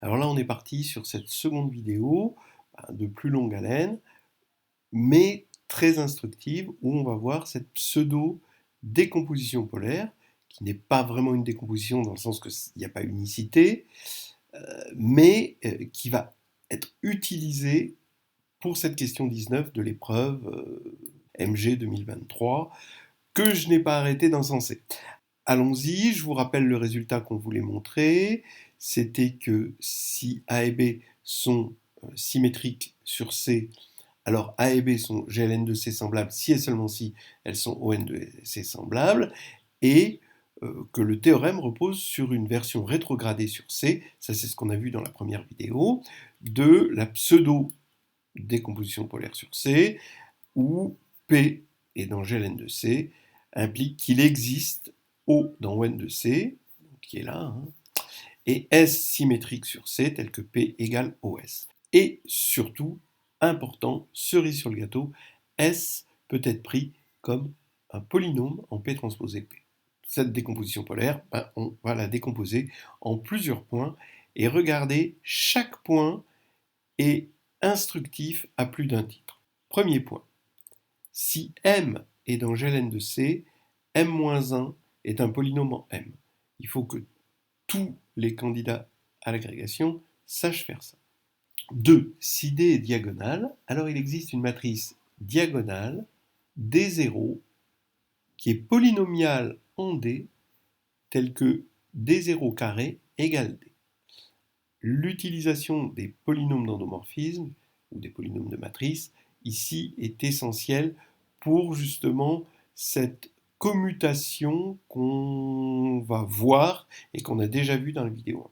Alors là, on est parti sur cette seconde vidéo de plus longue haleine, mais très instructive, où on va voir cette pseudo-décomposition polaire, qui n'est pas vraiment une décomposition dans le sens qu'il n'y a pas unicité, mais qui va être utilisée pour cette question 19 de l'épreuve MG 2023, que je n'ai pas arrêté d'encenser. Allons-y, je vous rappelle le résultat qu'on voulait montrer. C'était que si A et B sont symétriques sur C, alors A et B sont GLN de C semblables si et seulement si elles sont ON de C semblables, et que le théorème repose sur une version rétrogradée sur C, ça c'est ce qu'on a vu dans la première vidéo, de la pseudo-décomposition polaire sur C, où P est dans GLN de C, implique qu'il existe O dans ON de C, qui est là, hein, et S symétrique sur C, tel que P égale OS. Et surtout, important, cerise sur le gâteau, S peut être pris comme un polynôme en P transposé P. Cette décomposition polaire, on va la décomposer en plusieurs points, et regardez, chaque point est instructif à plus d'un titre. Premier point, si M est dans GLN de C, M-1 est un polynôme en M. Il faut que tous les candidats à l'agrégation sachent faire ça. 2. Si D est diagonale, alors il existe une matrice diagonale D0 qui est polynomiale en D, telle que D0 carré égale D. L'utilisation des polynômes d'endomorphisme, ou des polynômes de matrice, ici est essentielle pour justement cette commutation qu'on va voir et qu'on a déjà vu dans la vidéo 1.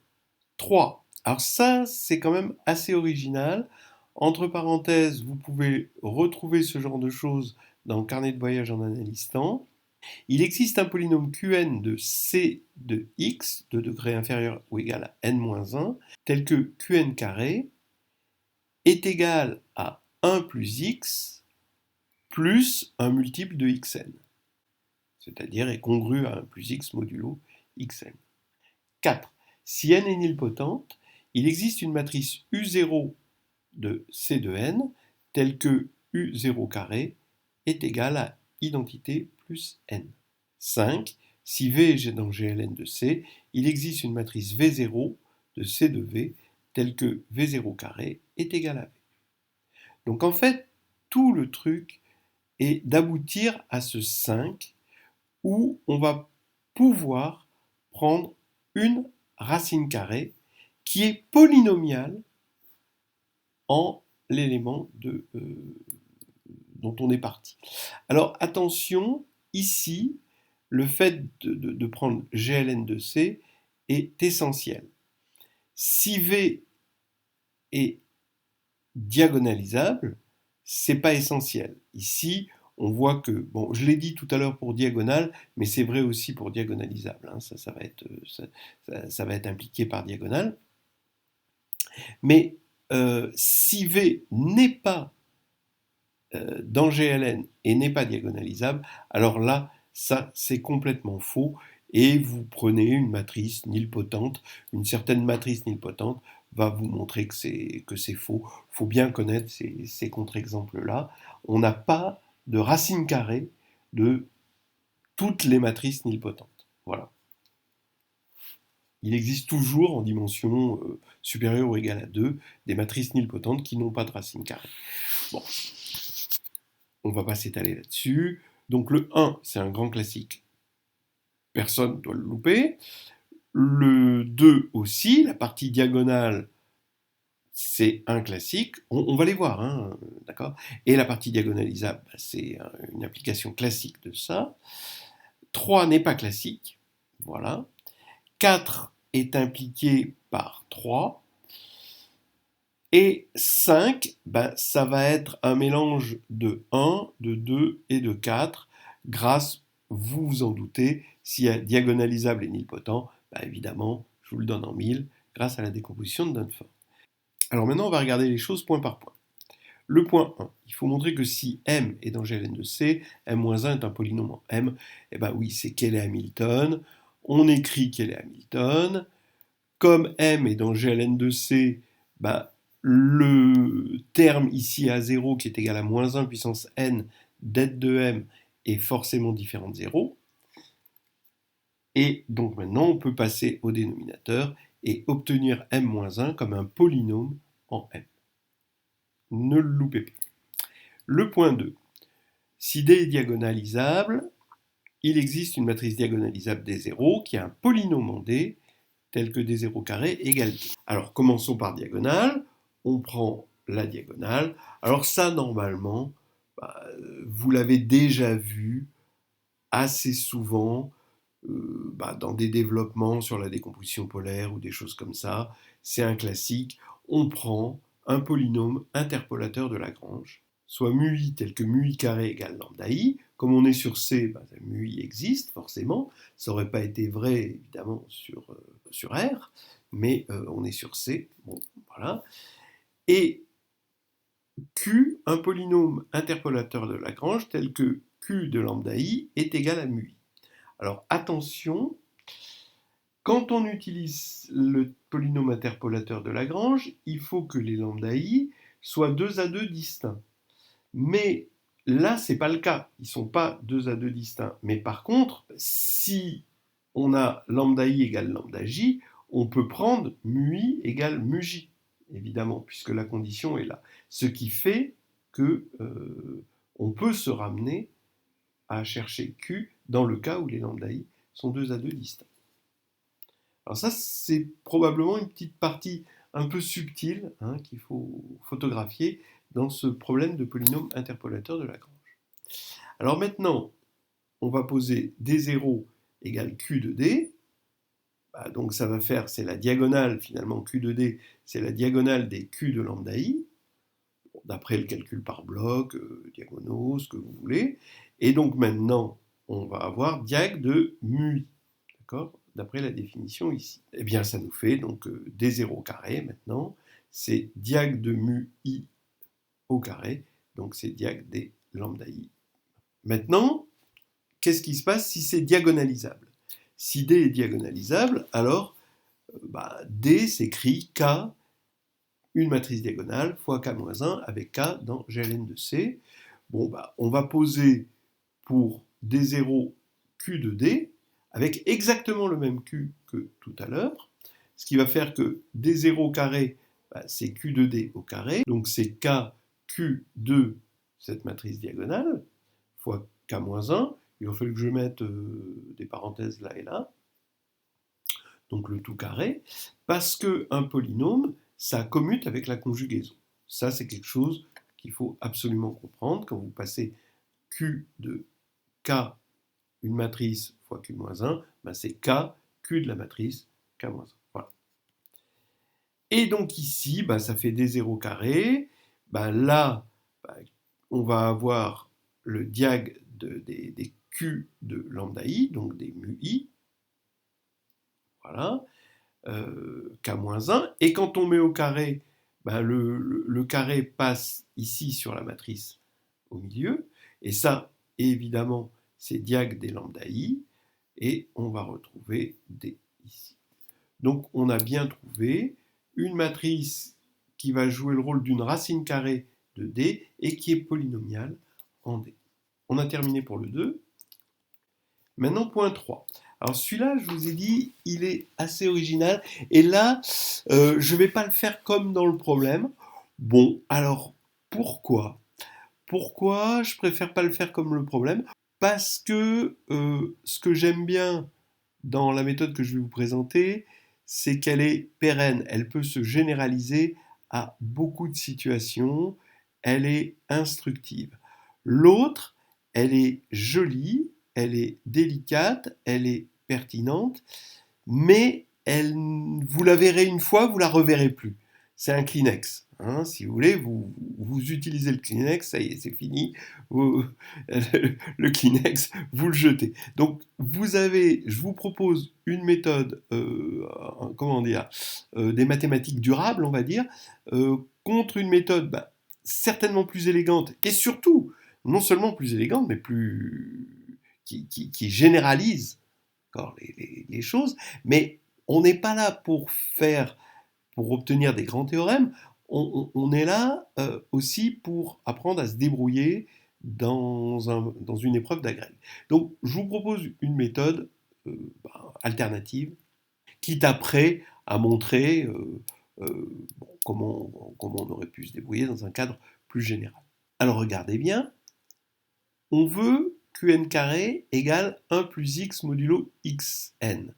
3. Alors ça, c'est quand même assez original. Entre parenthèses, vous pouvez retrouver ce genre de choses dans le carnet de voyage en analyse temps. Il existe un polynôme Qn de C de x, de degré inférieur ou égal à n-1, tel que Qn carré est égal à 1 plus x plus un multiple de xn, c'est-à-dire est congru à 1 plus x modulo xn. 4. Si n est nilpotente, il existe une matrice U0 de C de n, telle que U0 carré est égal à identité plus n. 5. Si V est dans GLN de C, il existe une matrice V0 de C de V, telle que V0 carré est égal à V. Donc en fait, tout le truc est d'aboutir à ce 5 où on va pouvoir prendre une racine carrée qui est polynomiale en l'élément dont on est parti. Alors attention, ici, le fait de prendre GLN de C est essentiel. Si V est diagonalisable, c'est pas essentiel. Ici, on voit que, bon, je l'ai dit tout à l'heure pour diagonale, mais c'est vrai aussi pour diagonalisable. Hein, ça va être impliqué par diagonale. Mais si V n'est pas dans GLN et n'est pas diagonalisable, alors là, ça c'est complètement faux. Et vous prenez une matrice nilpotente, une certaine matrice nilpotente va vous montrer que c'est faux. Il faut bien connaître ces contre-exemples-là. On n'a pas de racine carrée de toutes les matrices nilpotentes. Voilà. Il existe toujours en dimension supérieure ou égale à 2 des matrices nilpotentes qui n'ont pas de racine carrée. Bon, on ne va pas s'étaler là-dessus. Donc le 1, c'est un grand classique. Personne ne doit le louper. Le 2 aussi, la partie diagonale, c'est un classique. On va les voir, hein, d'accord. Et la partie diagonalisable, c'est une application classique de ça. 3 n'est pas classique. Voilà. 4 est impliqué par 3. Et 5, ça va être un mélange de 1, de 2 et de 4, grâce, vous vous en doutez, s'il y a diagonalisable et nilpotent, évidemment, je vous le donne en 1000, grâce à la décomposition de Dunford. Alors maintenant, on va regarder les choses point par point. Le point 1, il faut montrer que si M est dans GLN de C, M-1 est un polynôme en M, et oui, c'est Cayley-Hamilton, on écrit Cayley-Hamilton, comme m est dans GLN de C, bah, le terme ici à 0 qui est égal à moins 1 puissance n det de m est forcément différent de 0. Et donc maintenant, on peut passer au dénominateur et obtenir m-1 comme un polynôme en m. Ne le loupez pas. Le point 2. Si D est diagonalisable, il existe une matrice diagonalisable D0 qui a un polynôme en D tel que D0 carré égale D. Alors commençons par diagonale. On prend la diagonale. Alors ça, normalement, vous l'avez déjà vu assez souvent dans des développements sur la décomposition polaire ou des choses comme ça. C'est un classique. On prend un polynôme interpolateur de Lagrange, soit mu i tel que mu i carré égale lambda i. Comme on est sur C, mu i existe forcément. Ça n'aurait pas été vrai évidemment sur R, mais on est sur C. Bon, voilà. Et Q, un polynôme interpolateur de Lagrange tel que Q de lambda i est égal à mu i. Alors attention, quand on utilise le polynôme interpolateur de Lagrange, il faut que les lambda i soient 2 à 2 distincts. Mais là, ce n'est pas le cas. Ils ne sont pas 2 à 2 distincts. Mais par contre, si on a lambda i égale lambda j, on peut prendre mu i égale mu j, évidemment, puisque la condition est là. Ce qui fait que on peut se ramener à chercher Q dans le cas où les lambda i sont 2 à 2 distincts. Alors ça, c'est probablement une petite partie un peu subtile qu'il faut photographier dans ce problème de polynôme interpolateur de Lagrange. Alors maintenant, on va poser D0 égale Q de D. Donc ça va faire, c'est la diagonale finalement, Q de D, c'est la diagonale des Q de lambda i, d'après le calcul par bloc, diagonaux, ce que vous voulez. Et donc maintenant, on va avoir diag de mu i, d'accord, d'après la définition ici. Eh bien, ça nous fait donc D0 carré maintenant, c'est diag de mu i au carré, donc c'est diag des lambda i. Maintenant, qu'est-ce qui se passe si c'est diagonalisable? Si D est diagonalisable, alors D s'écrit K, une matrice diagonale, fois K-1 avec K dans GLN de C. Bon, on va poser pour D0 Q de D, avec exactement le même Q que tout à l'heure, ce qui va faire que D0 carré, c'est Q de D au carré, donc c'est K Q de cette matrice diagonale, fois K-1, il va falloir que je mette des parenthèses là et là, donc le tout carré, parce qu'un polynôme, ça commute avec la conjugaison. Ça, c'est quelque chose qu'il faut absolument comprendre quand vous passez Q de K, une matrice fois Q-1, c'est K, Q de la matrice K-1. Voilà. Et donc ici, ça fait D0 carré. Là, on va avoir le diag des Q de lambda i, donc des mu i. Voilà. K-1. Et quand on met au carré, le carré passe ici sur la matrice au milieu. Et ça, évidemment, c'est diag des lambda i. Et on va retrouver D ici. Donc on a bien trouvé une matrice qui va jouer le rôle d'une racine carrée de D et qui est polynomiale en D. On a terminé pour le 2. Maintenant, point 3. Alors celui-là, je vous ai dit, il est assez original. Et là, je ne vais pas le faire comme dans le problème. Bon, alors, pourquoi ? Pourquoi je préfère pas le faire comme le problème ? Parce que ce que j'aime bien dans la méthode que je vais vous présenter, c'est qu'elle est pérenne. Elle peut se généraliser à beaucoup de situations. Elle est instructive. L'autre, elle est jolie, elle est délicate, elle est pertinente, mais vous la verrez une fois, vous la reverrez plus. C'est un Kleenex. Si vous voulez, vous utilisez le Kleenex, ça y est, c'est fini. Le Kleenex, vous le jetez. Donc, je vous propose une méthode, des mathématiques durables, on va dire, contre une méthode certainement plus élégante, et surtout, non seulement plus élégante, mais qui généralise les choses, mais on n'est pas là pour obtenir des grands théorèmes, on est là aussi pour apprendre à se débrouiller dans une épreuve d'agrég. Donc, je vous propose une méthode alternative, quitte après à montrer comment on aurait pu se débrouiller dans un cadre plus général. Alors, regardez bien, on veut qn carré égale 1 plus x modulo xn.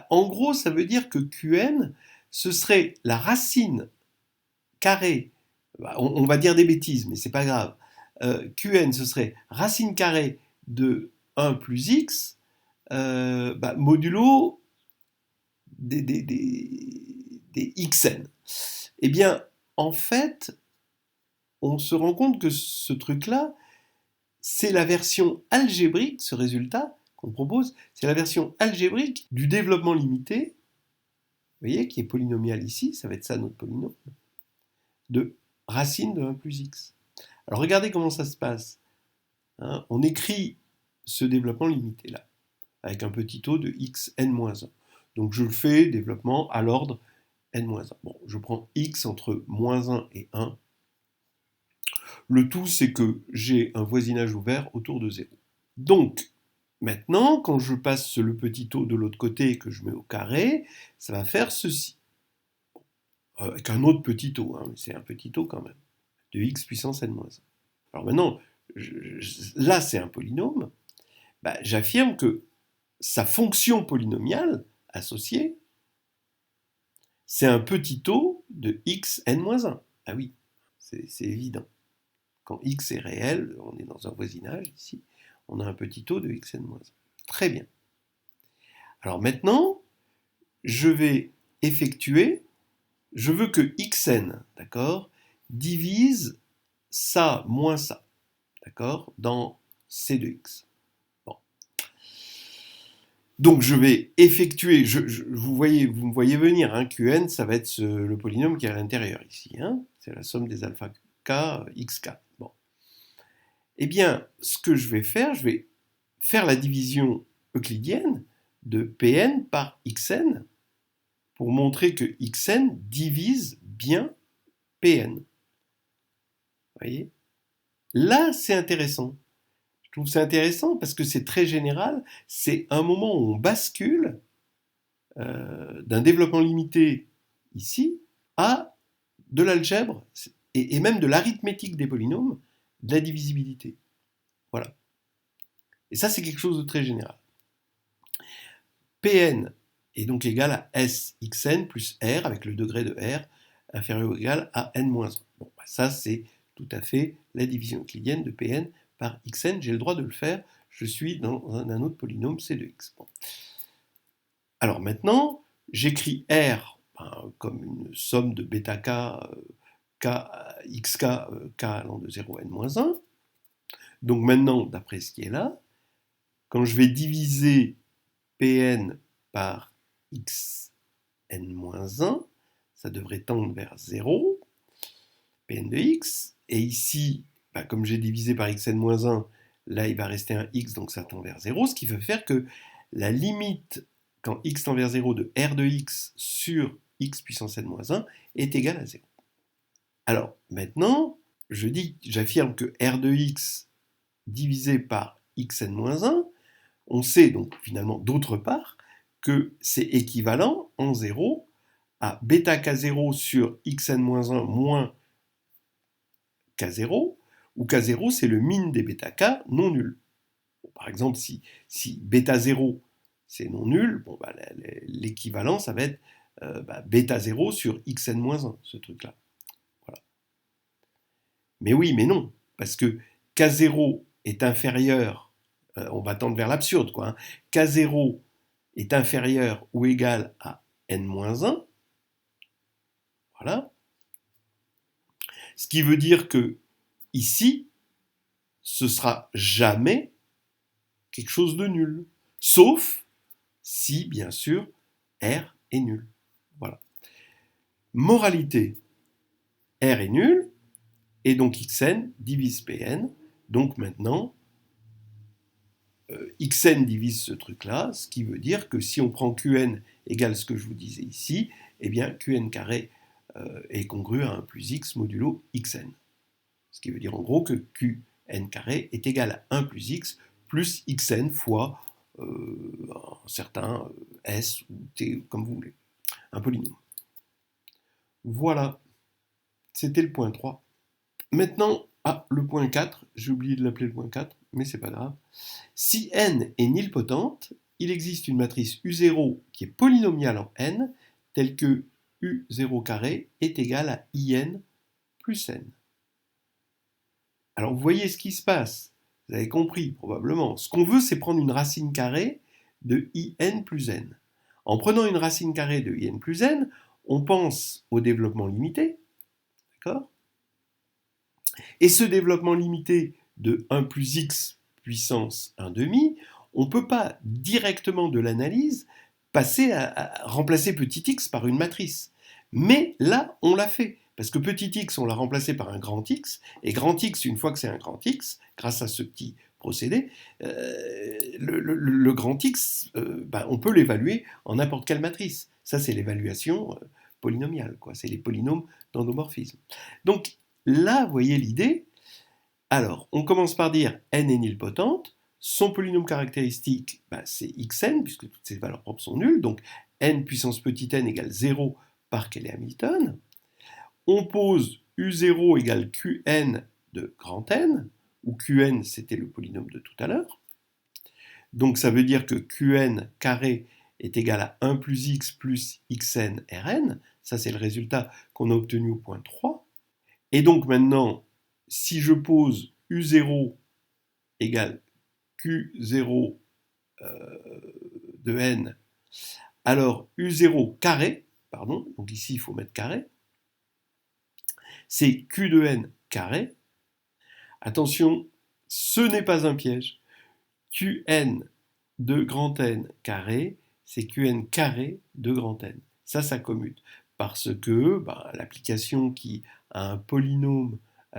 En gros, ça veut dire que qn, ce serait la racine carrée, on va dire des bêtises, mais c'est pas grave. Qn, ce serait racine carrée de 1 plus x modulo des xn. Eh bien, en fait, on se rend compte que ce truc-là, c'est la version algébrique, ce résultat qu'on propose, c'est la version algébrique du développement limité, vous voyez, qui est polynomial ici, ça va être ça notre polynôme, de racine de 1 plus x. Alors regardez comment ça se passe. Hein, on écrit ce développement limité là, avec un petit o de xn-1. Donc je le fais, développement à l'ordre n-1. Bon, je prends x entre moins 1 et 1. Le tout, c'est que j'ai un voisinage ouvert autour de 0. Donc, maintenant, quand je passe le petit o de l'autre côté et que je mets au carré, ça va faire ceci. Avec un autre petit o, hein, mais c'est un petit o quand même, de x puissance n-1. Alors maintenant, là c'est un polynôme, j'affirme que sa fonction polynomiale associée, c'est un petit o de x n-1. Ah oui, c'est évident. Quand x est réel, on est dans un voisinage ici, on a un petit o de x n-1. Très bien. Alors maintenant, je vais effectuer, je veux que xn, d'accord, divise ça moins ça, d'accord, dans c de x. Bon. Donc je vais effectuer, vous me voyez venir, hein, Qn, ça va être le polynôme qui est à l'intérieur ici, hein, c'est la somme des alpha k, xk. Bon. Eh bien, ce que je vais faire la division euclidienne de Pn par Xn pour montrer que Xn divise bien Pn. Vous voyez? Là, c'est intéressant. Je trouve ça intéressant parce que c'est très général. C'est un moment où on bascule d'un développement limité ici à de l'algèbre et même de l'arithmétique des polynômes, de la divisibilité. Voilà. Et ça, c'est quelque chose de très général. Pn est donc égal à Sxn plus R avec le degré de R inférieur ou égal à n-1. Bon, ça, c'est tout à fait la division euclidienne de Pn par Xn. J'ai le droit de le faire. Je suis dans un autre polynôme, C de x. Bon. Alors maintenant, j'écris R comme une somme de bêta k, xk, k allant de 0 à n-1. Donc maintenant, d'après ce qui est là, quand je vais diviser Pn par xn-1, ça devrait tendre vers 0, Pn de x, et ici, comme j'ai divisé par xn-1, là il va rester un x, donc ça tend vers 0, ce qui va faire que la limite, quand x tend vers 0, de r de x sur x puissance n-1 est égale à 0. Alors, maintenant, j'affirme que r de x divisé par xn-1, on sait donc finalement d'autre part que c'est équivalent en 0 à bêta k0 sur xn-1 moins k0, où k0 c'est le min des bêta k non nul. Bon, par exemple, si bêta 0 c'est non nul, l'équivalent ça va être bêta 0 sur xn-1, ce truc-là. Voilà. Mais oui, mais non, parce que k0 est inférieur, on va tendre vers l'absurde, quoi. Hein. K0 est inférieur ou égal à n-1, voilà. Ce qui veut dire que ici, ce sera jamais quelque chose de nul, sauf si, bien sûr, R est nul. Voilà. Moralité, R est nul, et donc Xn divise Pn, donc maintenant, xn divise ce truc-là, ce qui veut dire que si on prend qn égale ce que je vous disais ici, eh bien qn carré est congru à 1 plus x modulo xn. Ce qui veut dire en gros que qn carré est égal à 1 plus x plus xn fois un certain s ou t, comme vous voulez, un polynôme. Voilà, c'était le point 3. Maintenant, le point 4, j'ai oublié de l'appeler le point 4, mais c'est pas grave. Si n est nilpotente, il existe une matrice U0 qui est polynomiale en n, telle que U0 carré est égal à IN plus n. Alors vous voyez ce qui se passe, vous avez compris probablement. Ce qu'on veut, c'est prendre une racine carrée de IN plus n. En prenant une racine carrée de IN plus n, on pense au développement limité, d'accord ? Et ce développement limité de 1 plus x puissance 1 demi, on ne peut pas directement de l'analyse passer à remplacer petit x par une matrice. Mais là, on l'a fait. Parce que petit x, on l'a remplacé par un grand x, et grand x, une fois que c'est un grand x, grâce à ce petit procédé, le grand x, on peut l'évaluer en n'importe quelle matrice. Ça, c'est l'évaluation polynomiale, quoi. C'est les polynômes d'endomorphisme. Donc, là, vous voyez l'idée. Alors, on commence par dire n est nilpotente. Son polynôme caractéristique, c'est xn, puisque toutes ses valeurs propres sont nulles. Donc, n puissance petit n égale 0 par Cayley-Hamilton. On pose u0 égale qn de grand n, où qn, c'était le polynôme de tout à l'heure. Donc, ça veut dire que qn carré est égal à 1 plus x plus xn rn. Ça, c'est le résultat qu'on a obtenu au point 3. Et donc maintenant, si je pose U0 égale Q0 de n, alors U0 carré, pardon, donc ici il faut mettre carré, c'est Q de n carré. Attention, ce n'est pas un piège. Qn de grand N carré, c'est Qn carré de grand N. Ça commute. Parce que l'application qui a un polynôme P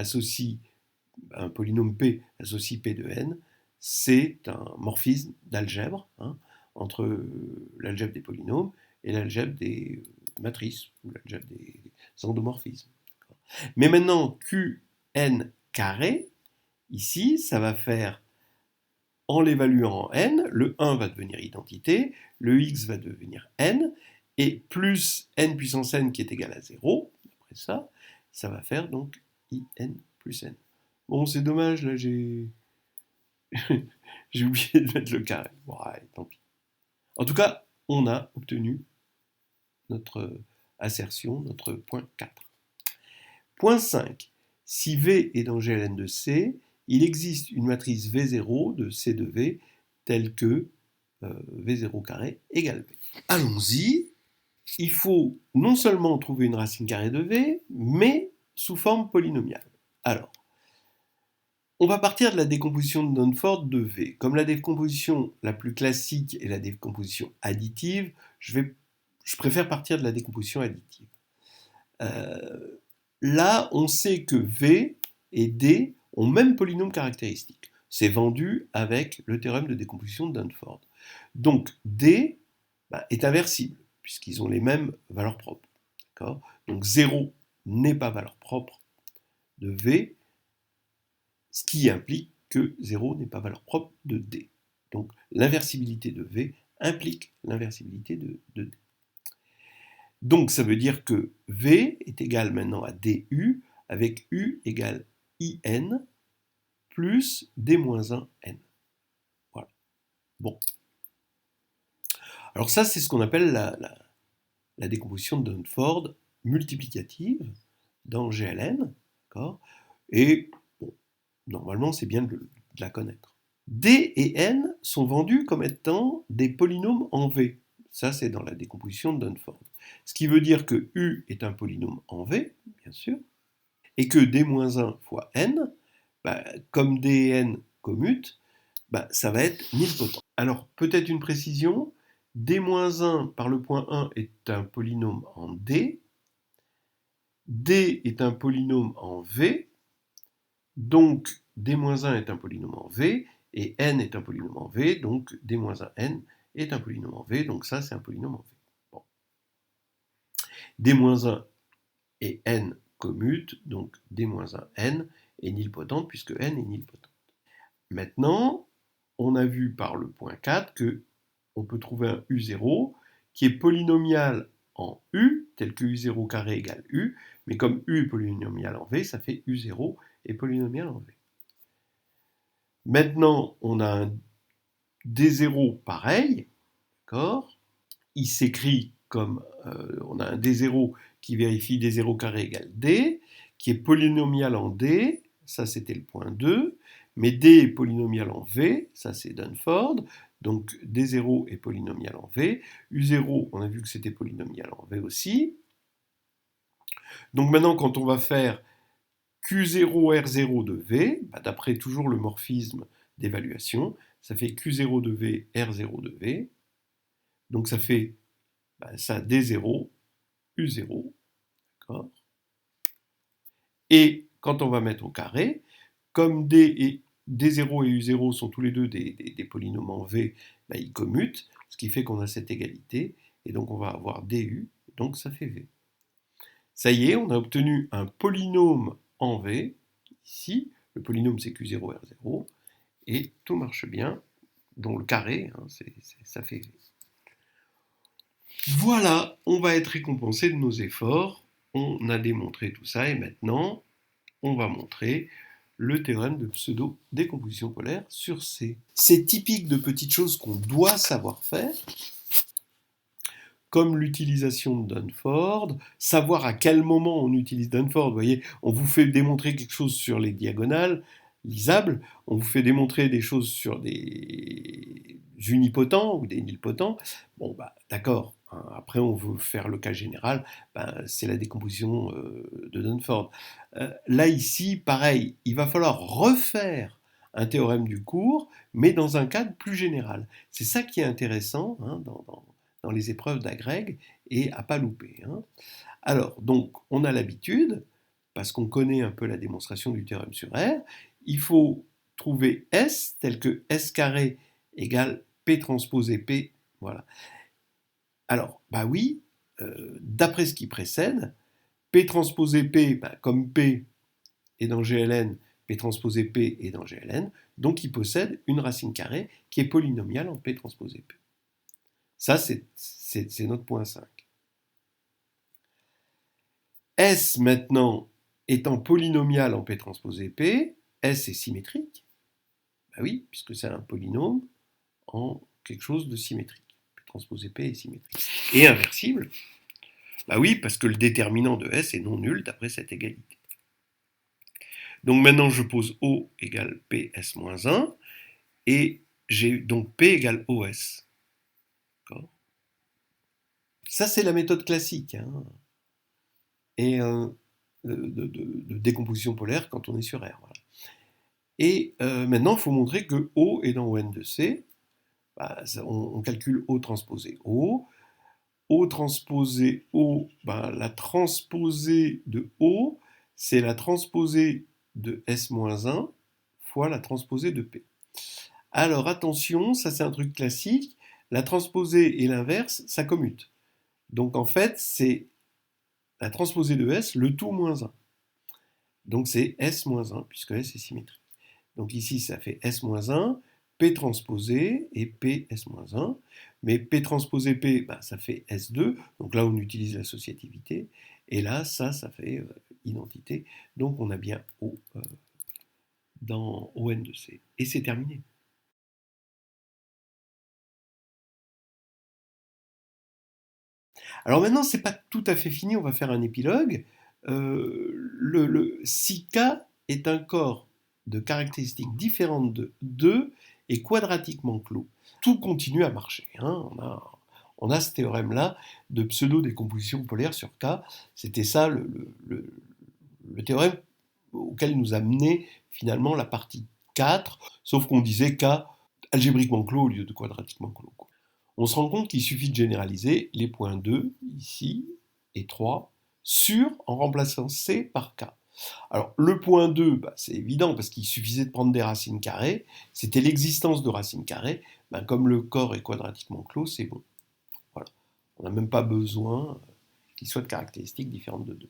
associe P de n, c'est un morphisme d'algèbre entre l'algèbre des polynômes et l'algèbre des matrices, ou l'algèbre des endomorphismes. Mais maintenant, Qn carré, ici, ça va faire, en l'évaluant en n, le 1 va devenir identité, le x va devenir n, et plus n puissance n qui est égal à 0, après ça va faire donc in plus n. Bon, c'est dommage, là, j'ai oublié de mettre le carré. Bon, allez, tant pis. En tout cas, on a obtenu notre assertion, notre point 4. Point 5. Si V est dans GLN de C, il existe une matrice V0 de C de V telle que V0 carré égale V. Allons-y. Il faut non seulement trouver une racine carrée de V, mais sous forme polynomiale. Alors, on va partir de la décomposition de Dunford de V. Comme la décomposition la plus classique est la décomposition additive, je préfère partir de la décomposition additive. Là, on sait que V et D ont même polynôme caractéristique. C'est vendu avec le théorème de décomposition de Dunford. Donc, D est inversible, puisqu'ils ont les mêmes valeurs propres. Donc, 0 n'est pas valeur propre de V, ce qui implique que 0 n'est pas valeur propre de D. Donc l'inversibilité de V implique l'inversibilité de D. Donc ça veut dire que V est égal maintenant à DU, avec U égale IN plus D-1 N. Voilà. Bon. Alors ça, c'est ce qu'on appelle la décomposition de Dunford multiplicative dans GLN. Et bon, normalement, c'est bien de la connaître. D et N sont vendus comme étant des polynômes en V. Ça, c'est dans la décomposition de Dunford. Ce qui veut dire que U est un polynôme en V, bien sûr, et que D-1 fois N, comme D et N commutent, ça va être nilpotent. Alors, peut-être une précision, D-1 par le point 1 est un polynôme en D, D est un polynôme en V, donc D-1 est un polynôme en V, Et n est un polynôme en V, donc d-1n est un polynôme en V, donc ça c'est un polynôme en V. Bon. D-1 et n commutent, donc d-1n est nilpotente puisque n est nilpotente. Maintenant, on a vu par le point 4 que on peut trouver un U0 qui est polynomial en U, tel que U0 carré égale U, mais comme U est polynomial en V, ça fait U0 est polynomial en V. Maintenant, on a un D0 pareil, d'accord? Il s'écrit comme, on a un D0 qui vérifie D0 carré égale D, qui est polynomial en D, ça c'était le point 2, mais D est polynomial en V, ça c'est Dunford, donc D0 est polynomial en V, U0, on a vu que c'était polynomial en V aussi. Donc maintenant, quand on va faire Q0 R0 de V, bah, d'après toujours le morphisme d'évaluation, ça fait Q0 de V, R0 de V, donc ça fait ça D0, U0, d'accord? Et quand on va mettre au carré, comme D0 et U0 sont tous les deux des polynômes en V, bah, ils commutent, ce qui fait qu'on a cette égalité, et donc on va avoir DU, donc ça fait V. Ça y est, on a obtenu un polynôme en V, ici, le polynôme c'est Q0, R0, et tout marche bien, dont le carré, hein, ça fait V. Voilà, on va être récompensé de nos efforts, on a démontré tout ça, et maintenant, on va montrer le théorème de pseudo-décomposition polaire sur C. C'est typique de petites choses qu'on doit savoir faire, comme l'utilisation de Dunford, savoir à quel moment on utilise Dunford. Vous voyez, on vous fait démontrer quelque chose sur les diagonales lisables, on vous fait démontrer des choses sur des unipotents ou des nilpotents. Bon, bah, d'accord. Hein, après, on veut faire le cas général, ben, c'est la décomposition de Dunford. Là, ici, pareil, il va falloir refaire un théorème du cours, mais dans un cadre plus général. C'est ça qui est intéressant hein, dans les épreuves d'agrég et à pas louper. Hein. Alors, donc, on a l'habitude, parce qu'on connaît un peu la démonstration du théorème sur R, il faut trouver S tel que S carré égale P transposé P. Voilà. Alors, bah oui, d'après ce qui précède, P transposé P, bah, comme P est dans GLN, P transposé P est dans GLN, donc il possède une racine carrée qui est polynomiale en P transposé P. Ça, c'est notre point 5. S, maintenant, étant polynomial en P transposé P, S est symétrique. Ben oui, puisque c'est un polynôme en quelque chose de symétrique. P transposé P est symétrique. Et inversible. Ben oui, parce que le déterminant de S est non nul d'après cette égalité. Donc maintenant, je pose O égale PS-1, et j'ai donc P égale OS. D'accord ? Ça, c'est la méthode classique. Hein. Et de décomposition polaire quand on est sur R. Voilà. Et maintenant, il faut montrer que O est dans ON de C. Bah, on calcule O transposé O. O transposé O, bah, la transposée de O, c'est la transposée de S-1 fois la transposée de P. Alors attention, ça c'est un truc classique, la transposée et l'inverse, ça commute. Donc en fait, c'est la transposée de S, le tout moins 1. Donc c'est S-1, puisque S est symétrique. Donc ici, ça fait S-1, P transposé et P S-1. Mais P transposé P, bah, ça fait S2. Donc là, on utilise l'associativité. Et là, ça fait identité. Donc on a bien O dans ON de C. Et c'est terminé. Alors maintenant, c'est pas tout à fait fini. On va faire un épilogue. Si K est un corps de caractéristiques différentes de 2 et quadratiquement clos, tout continue à marcher. Hein. On a ce théorème-là de pseudo-décomposition polaire sur K. C'était ça le théorème auquel nous a mené finalement la partie 4, sauf qu'on disait K algébriquement clos au lieu de quadratiquement clos. On se rend compte qu'il suffit de généraliser les points 2, ici, et 3, sur, en remplaçant C par K. Alors, le point 2, bah, c'est évident parce qu'il suffisait de prendre des racines carrées. C'était l'existence de racines carrées. Ben, comme le corps est quadratiquement clos, c'est bon. Voilà. On n'a même pas besoin qu'il soit de caractéristiques différentes de 2.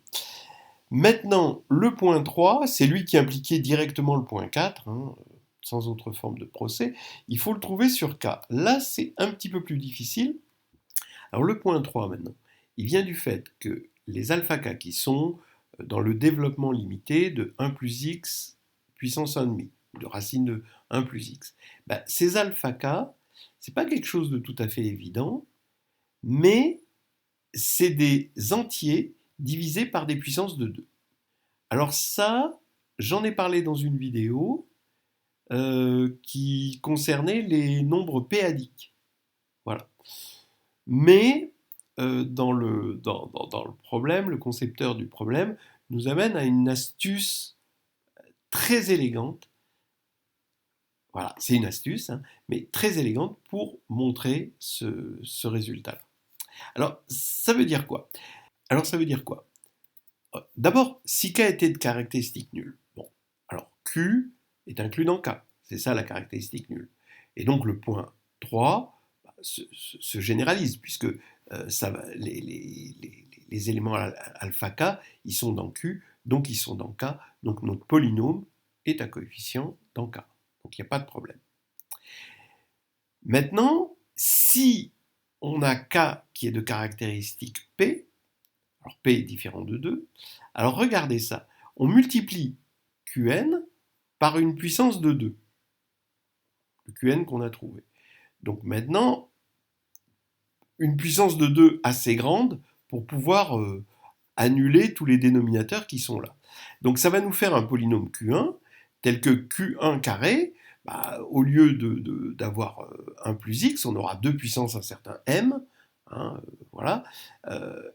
Maintenant, le point 3, c'est lui qui impliquait directement le point 4, hein, sans autre forme de procès. Il faut le trouver sur K. Là, c'est un petit peu plus difficile. Alors, le point 3, maintenant, il vient du fait que les alpha K qui sont dans le développement limité de 1 plus x puissance 1,5, de racine de 1 plus x. Ben, ces alpha K, c'est pas quelque chose de tout à fait évident, mais c'est des entiers divisés par des puissances de 2. Alors ça, j'en ai parlé dans une vidéo qui concernait les nombres p-adiques. Voilà. Mais dans le problème, le concepteur du problème nous amène à une astuce très élégante. Voilà, c'est une astuce, hein, mais très élégante pour montrer ce résultat-là. Alors, ça veut dire quoi? D'abord, si K était de caractéristique nulle, bon, alors Q est inclus dans K, c'est ça la caractéristique nulle. Et donc le point 3 se généralise, puisque les éléments alpha K, ils sont dans Q, donc ils sont dans K, donc notre polynôme est à coefficient dans K. Donc il n'y a pas de problème. Maintenant, si on a K qui est de caractéristique P, alors P est différent de 2, alors regardez ça, on multiplie Qn par une puissance de 2, le Qn qu'on a trouvé. Donc maintenant, une puissance de 2 assez grande pour pouvoir annuler tous les dénominateurs qui sont là. Donc ça va nous faire un polynôme Q1, tel que Q1 carré, bah, au lieu d'avoir 1 plus x, on aura 2 puissance un certain m, hein, voilà,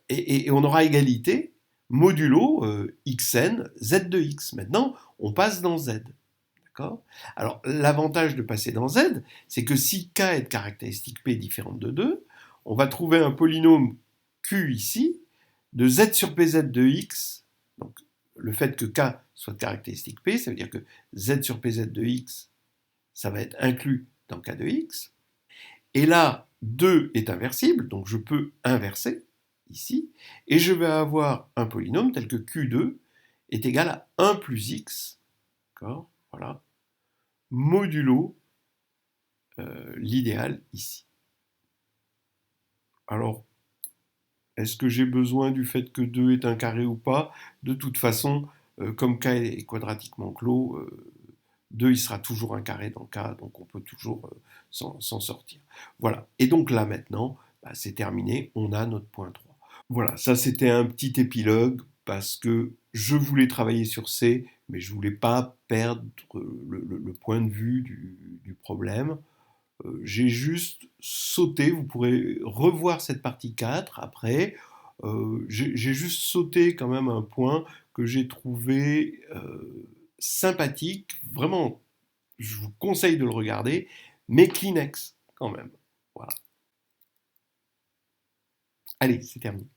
et on aura égalité modulo xn z de x. Maintenant, on passe dans z. D'accord ? Alors, l'avantage de passer dans z, c'est que si k est de caractéristique p différente de 2, on va trouver un polynôme q ici, de z sur pz de x. Donc, le fait que k soit de caractéristique p, ça veut dire que z sur pz de x, ça va être inclus dans k de x. Et là, 2 est inversible, donc je peux inverser ici, et je vais avoir un polynôme tel que q2 est égal à 1 plus x, d'accord, voilà, modulo l'idéal ici. Alors, est-ce que j'ai besoin du fait que 2 est un carré ou pas? De toute façon, comme K est quadratiquement clos, 2 il sera toujours un carré dans K, donc on peut toujours s'en sortir. Voilà, et donc là maintenant, bah, c'est terminé, on a notre point 3. Voilà, ça c'était un petit épilogue, parce que je voulais travailler sur C, mais je ne voulais pas perdre le point de vue du problème. J'ai juste sauté, vous pourrez revoir cette partie 4 après. J'ai juste sauté quand même un point que j'ai trouvé sympathique, vraiment, je vous conseille de le regarder, mais Kleenex quand même. Voilà. Allez, c'est terminé.